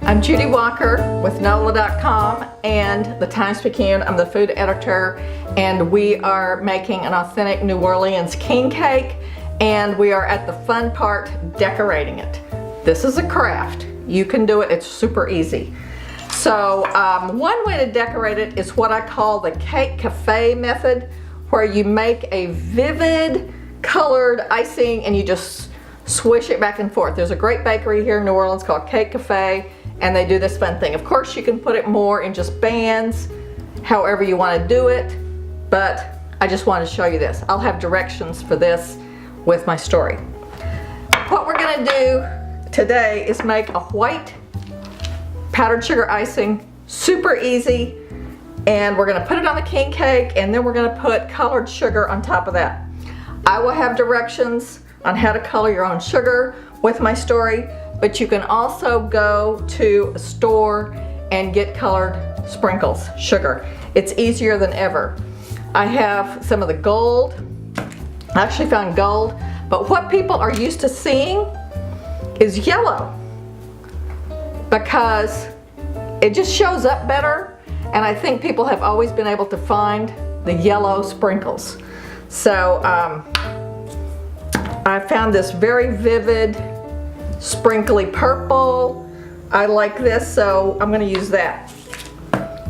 I'm Judy Walker with MardiGras.com and the Times-Picayune. I'm the food editor, and we are making an authentic New Orleans king cake, and we are at the fun part, decorating it. This is a craft. You can do it. It's super easy. So one way to decorate it is what I call the cake cafe method, where you make a vivid colored icing and you just swish it back and forth. There's a great bakery here in New Orleans called Cake Cafe, and they do this fun thing. Of course, you can put it more in just bands, however you want to do it, but I just wanted to show you this. I'll have directions for this with my story. What we're going to do today is make a white powdered sugar icing, super easy, and we're going to put it on the king cake, and then we're going to put colored sugar on top of that. I will have directions on how to color your own sugar with my story, but you can also go to a store and get colored sprinkles, sugar. It's easier than ever. I have some of the gold. I actually found gold, but what people are used to seeing is yellow, because it just shows up better, and I think people have always been able to find the yellow sprinkles. So I found this very vivid sprinkly purple. I like this, so I'm going to use that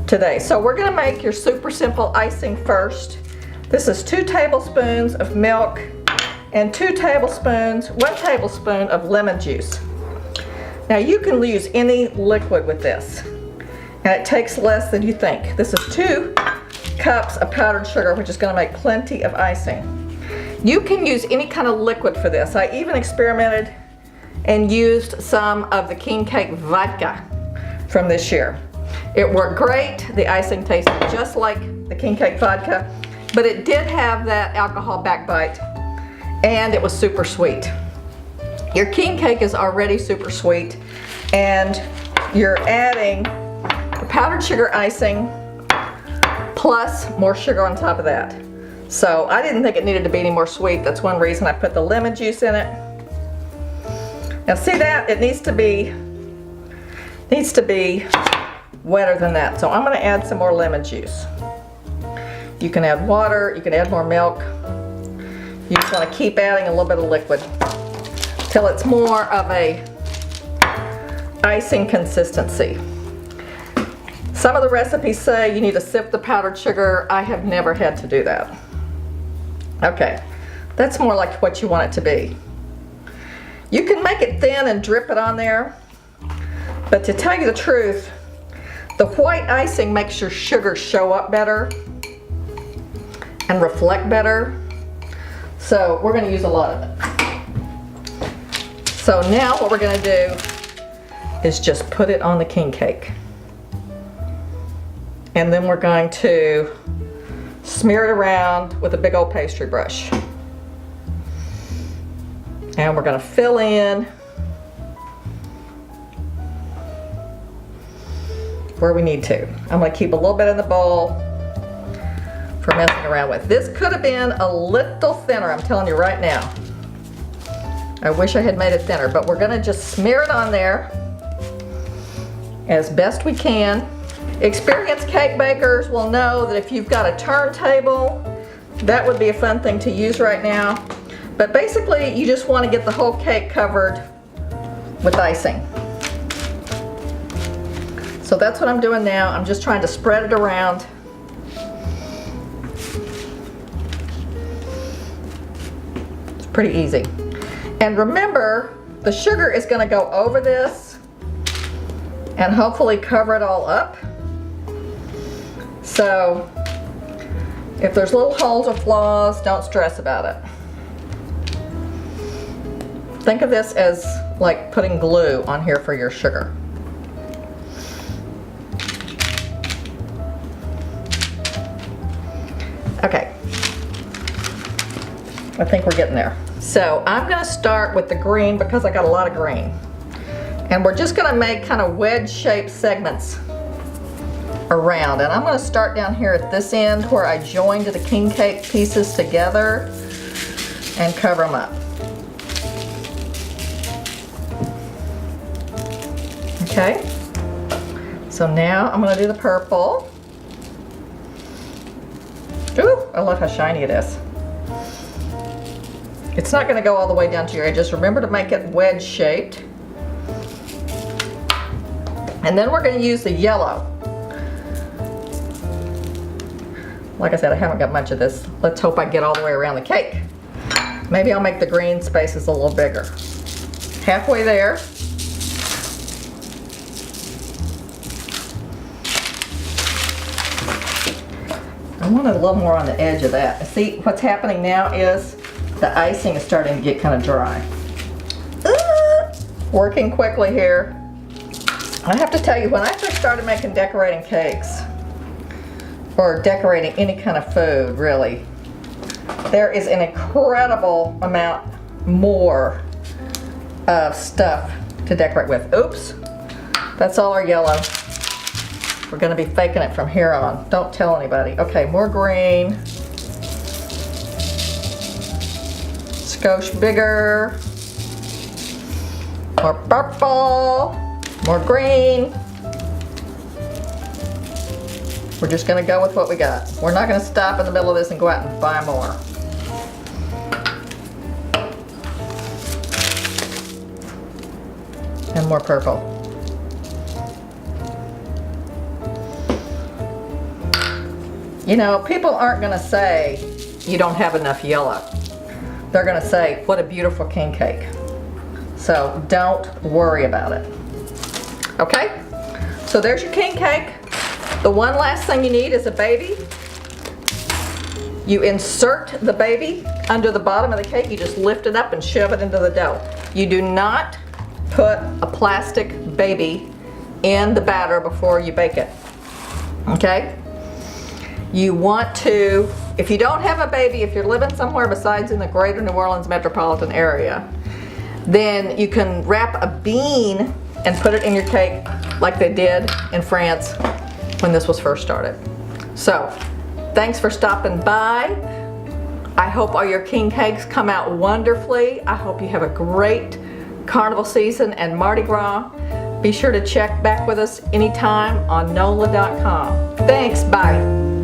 today. So we're going to make your super simple icing first. This is 2 tablespoons of milk and 1 tablespoon of lemon juice. Now you can use any liquid with this, and it takes less than you think. This is 2 cups of powdered sugar, which is going to make plenty of icing. You can use any kind of liquid for this. I even experimented and used some of the king cake vodka from this year. It worked great. The icing tasted just like the king cake vodka, but it did have that alcohol backbite, and it was super sweet. Your king cake is already super sweet, and you're adding the powdered sugar icing plus more sugar on top of that. So I didn't think it needed to be any more sweet. That's one reason I put the lemon juice in it. Now see that? It needs to be wetter than that. So I'm going to add some more lemon juice. You can add water, you can add more milk. You just want to keep adding a little bit of liquid till it's more of a icing consistency. Some of the recipes say you need to sip the powdered sugar. I have never had to do that. Okay, that's more like what you want it to be. You can make it thin and drip it on there, but to tell you the truth, the white icing makes your sugar show up better and reflect better. So we're going to use a lot of it. So now what we're going to do is just put it on the king cake. And then we're going to smear it around with a big old pastry brush. And we're going to fill in where we need to. I'm going to keep a little bit in the bowl for messing around with. This could have been a little thinner, I'm telling you right now. I wish I had made it thinner, but we're going to just smear it on there as best we can. Experienced cake bakers will know that if you've got a turntable, that would be a fun thing to use right now. But basically, you just want to get the whole cake covered with icing. So that's what I'm doing now. I'm just trying to spread it around. It's pretty easy. And remember, the sugar is going to go over this and hopefully cover it all up. So if there's little holes or flaws, don't stress about it. Think of this as like putting glue on here for your sugar. Okay, I think we're getting there. So I'm going to start with the green because I got a lot of green. And we're just going to make kind of wedge-shaped segments around. And I'm going to start down here at this end where I joined the king cake pieces together and cover them up. Okay, So now I'm gonna do the purple. Ooh, I love how shiny it is. It's not gonna go all the way down to your edges. Remember to make it wedge shaped. And then we're gonna use the yellow. Like I said, I haven't got much of this. Let's hope I get all the way around the cake. Maybe I'll make the green spaces a little bigger. Halfway there. I want it a little more on the edge of that. See, what's happening now is the icing is starting to get kind of dry. Working quickly here. I have to tell you, when I first started making decorating cakes, or decorating any kind of food, really, there is an incredible amount more of stuff to decorate with. Oops, that's all our yellow. We're gonna be faking it from here on. Don't tell anybody. Okay, more green. Skosh bigger. More purple. More green. We're just gonna go with what we got. We're not gonna stop in the middle of this and go out and buy more. And more purple. You know, people aren't gonna say you don't have enough yellow. They're gonna say, what a beautiful king cake. So don't worry about it. Okay? So there's your king cake. The one last thing you need is a baby. You insert the baby under the bottom of the cake. You just lift it up and shove it into the dough. You do not put a plastic baby in the batter before you bake it. Okay? You want to, if you don't have a baby, if you're living somewhere besides in the greater New Orleans metropolitan area, then you can wrap a bean and put it in your cake like they did in France when this was first started. So, thanks for stopping by. I hope all your king cakes come out wonderfully. I hope you have a great carnival season and Mardi Gras. Be sure to check back with us anytime on NOLA.com. Thanks, bye.